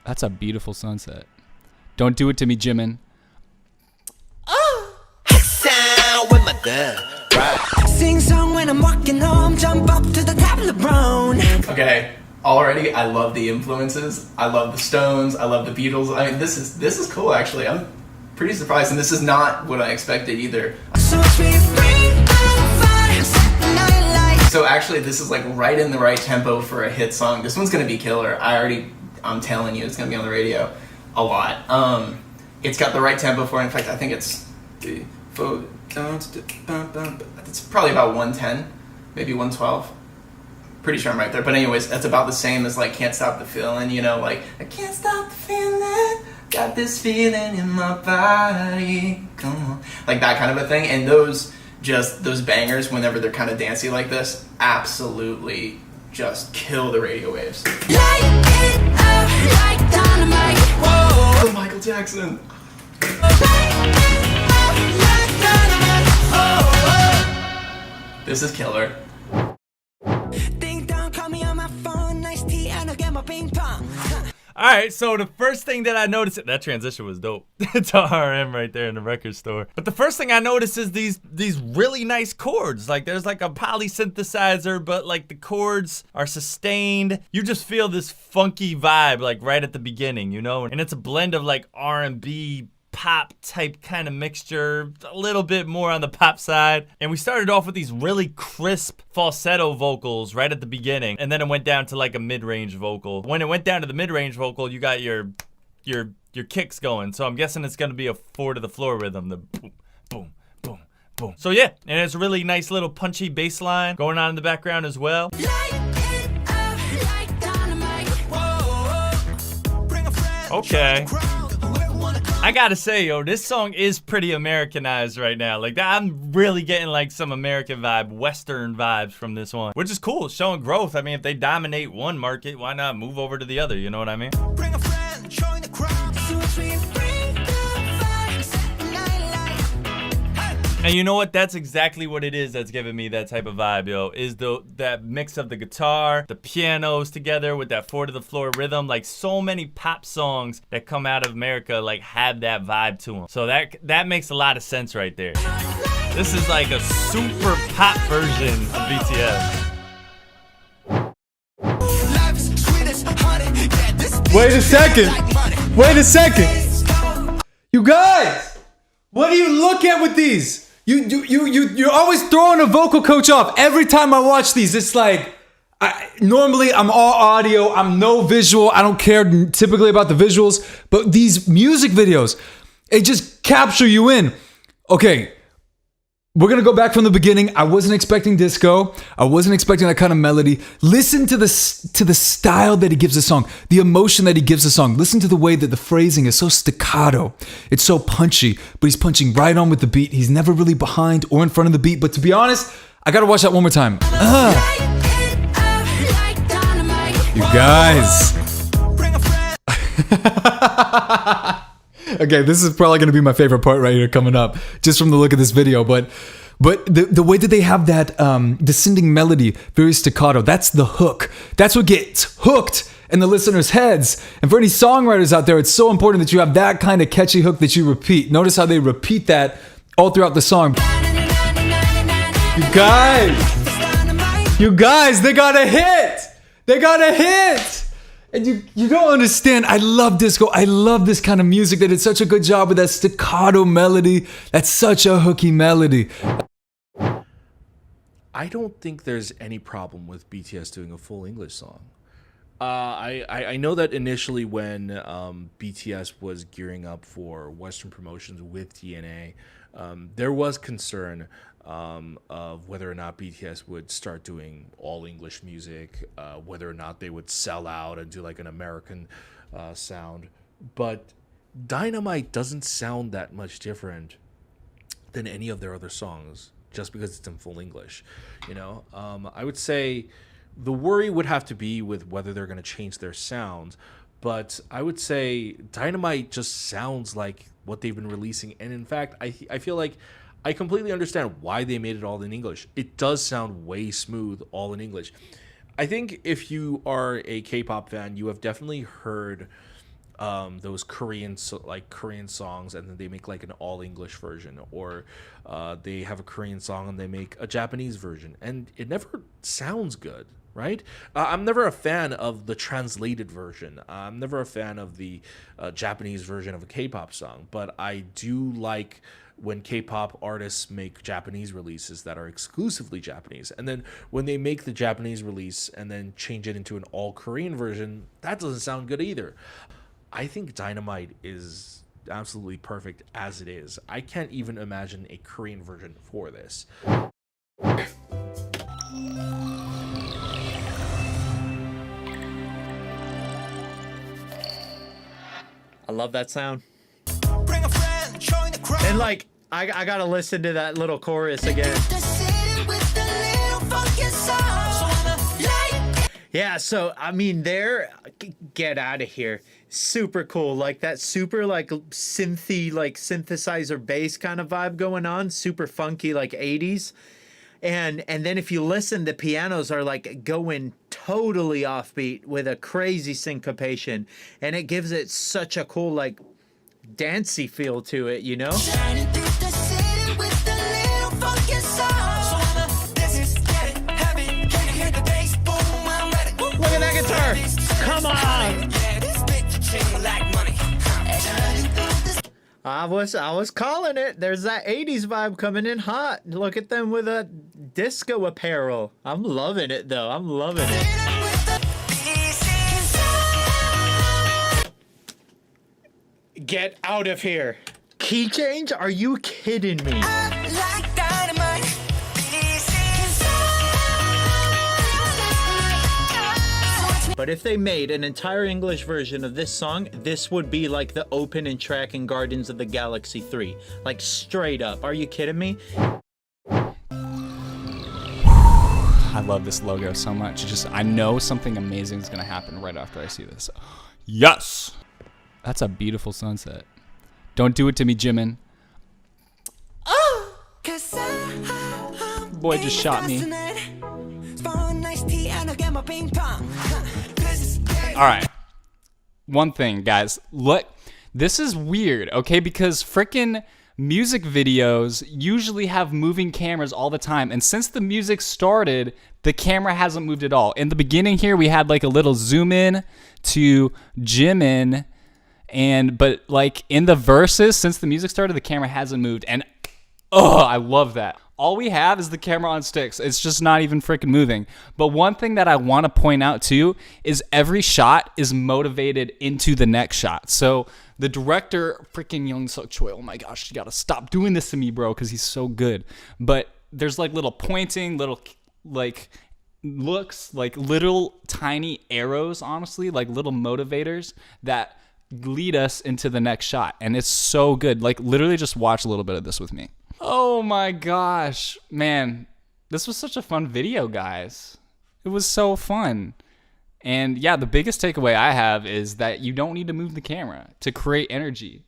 That's a beautiful sunset. Don't do it to me, Jimin. Sing song when I'm walking home, jump up to the top of the brown. Okay, already I love the influences. I love the Stones. I love the Beatles. I mean, this is cool actually. I'm pretty surprised, and this is not what I expected either. So actually, this is like right in the right tempo for a hit song. This one's gonna be killer. I'm telling you, it's gonna be on the radio a lot. It's got the right tempo for it. In fact, I think it's probably about 110, maybe 112. Pretty sure I'm right there. But anyways, that's about the same as like Can't Stop the Feeling, you know, like I can't stop the feeling, got this feeling in my body, come on. Like that kind of a thing. And those bangers, whenever they're kind of dancey like this, absolutely just kill the radio waves. Light it up like dynamite. Whoa. Oh, Michael Jackson. This is killer. Ding dong, call me on my phone, nice tea, and I'll get my ping pong. All right, so the first thing that I noticed, that transition was dope. It's a RM right there in the record store. But the first thing I noticed is these really nice chords. Like there's like a polysynthesizer, but like the chords are sustained. You just feel this funky vibe like right at the beginning, you know? And it's a blend of like R&B, pop type kind of mixture, a little bit more on the pop side. And we started off with these really crisp falsetto vocals right at the beginning, and then it went down to like a mid-range vocal. When it went down to the mid-range vocal, you got your kicks going. So I'm guessing it's gonna be a 4 to the floor rhythm, the boom, boom, boom, boom. So yeah, and it's a really nice little punchy bass line going on in the background as well. Okay. I gotta say, yo, this song is pretty Americanized right now. Like, I'm really getting like some American vibe, Western vibes from this one, which is cool. It's showing growth. I mean, if they dominate one market, why not move over to the other? You know what I mean? Bring a friend, join the crowd. And you know what? That's exactly what it is that's giving me that type of vibe, yo. Is that mix of the guitar, the pianos together with that 4 to the floor rhythm. Like so many pop songs that come out of America like have that vibe to them. So that makes a lot of sense right there. This is like a super pop version of BTS. Wait a second. Wait a second. You guys, what do you look at with these? You're always throwing a vocal coach off. Every time I watch these, it's like, normally I'm all audio, I'm no visual, I don't care typically about the visuals, but these music videos, it just capture you in. Okay, we're gonna go back from the beginning. I wasn't expecting disco. I wasn't expecting that kind of melody. Listen to the style that he gives the song, the emotion that he gives the song. Listen to the way that the phrasing is so staccato. It's so punchy, but he's punching right on with the beat. He's never really behind or in front of the beat. But to be honest, I gotta watch that one more time. You guys. Okay, this is probably going to be my favorite part right here coming up, just from the look of this video. But the way that they have that descending melody, very staccato, that's the hook. That's what gets hooked in the listeners' heads. And for any songwriters out there, it's so important that you have that kind of catchy hook that you repeat. Notice how they repeat that all throughout the song. You guys, they got a hit. They got a hit. And you don't understand. I love disco. I love this kind of music. They did such a good job with that staccato melody. That's such a hooky melody. I don't think there's any problem with BTS doing a full English song. I know that initially when BTS was gearing up for Western promotions with DNA, there was concern of whether or not BTS would start doing all English music, whether or not they would sell out and do like an American sound. But Dynamite doesn't sound that much different than any of their other songs just because it's in full English. You know, I would say the worry would have to be with whether they're going to change their sounds. But I would say Dynamite just sounds like what they've been releasing. And in fact, I feel like I completely understand why they made it all in English. It does sound way smooth all in English. I think if you are a K-pop fan, you have definitely heard those Korean Korean songs, and then they make like an all English version, or they have a Korean song and they make a Japanese version, and it never sounds good, right? I'm never a fan of the translated version. I'm never a fan of the Japanese version of a K-pop song, but I do like when K-pop artists make Japanese releases that are exclusively Japanese. And then when they make the Japanese release and then change it into an all Korean version, that doesn't sound good either. I think Dynamite is absolutely perfect as it is. I can't even imagine a Korean version for this. I love that sound. Bring a friend, join the crowd. And like, I gotta listen to that little chorus again. Yeah, so I mean, get out of here. Super cool, like that super like synthy, like synthesizer bass kind of vibe going on. Super funky, like 80s. And then if you listen, the pianos are like going totally offbeat with a crazy syncopation, and it gives it such a cool like dancey feel to it, you know? Look at that guitar! Come on! I was calling it. There's that 80s vibe coming in hot. Look at them with a disco apparel. I'm loving it though. I'm loving it. Get out of here. Key change? Are you kidding me? But if they made an entire English version of this song, this would be like the opening track in Guardians of the Galaxy 3. Like straight up. Are you kidding me? I love this logo so much. I know something amazing is going to happen right after I see this. Yes! That's a beautiful sunset. Don't do it to me, Jimin. Boy just shot me. Alright. One thing, guys. Look, this is weird, okay? Because frickin' music videos usually have moving cameras all the time. And since the music started, the camera hasn't moved at all. In the beginning here, we had like a little zoom in to Jimin. But like in the verses, since the music started, the camera hasn't moved. And I love that. All we have is the camera on sticks. It's just not even freaking moving. But one thing that I want to point out too is every shot is motivated into the next shot. So the director, freaking Young Suk Choi, oh my gosh, you gotta stop doing this to me, bro, because he's so good. But there's like little pointing, little like looks, like little tiny arrows, honestly, like little motivators that lead us into the next shot. And it's so good. Like literally just watch a little bit of this with me. Oh my gosh, man, this was such a fun video, guys. It was so fun. And yeah, the biggest takeaway I have is that you don't need to move the camera to create energy.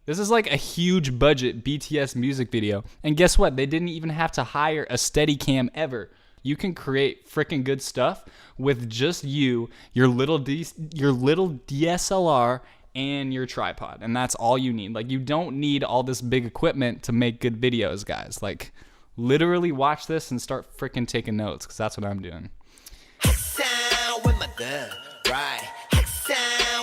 This is like a huge budget BTS music video. And guess what? They didn't even have to hire a Steadicam ever. You can create freaking good stuff with just your little DSLR and your tripod, and that's all you need. Like, you don't need all this big equipment to make good videos, guys. Like, literally watch this and start freaking taking notes, because that's what I'm doing. Sound with my dub, right? Sound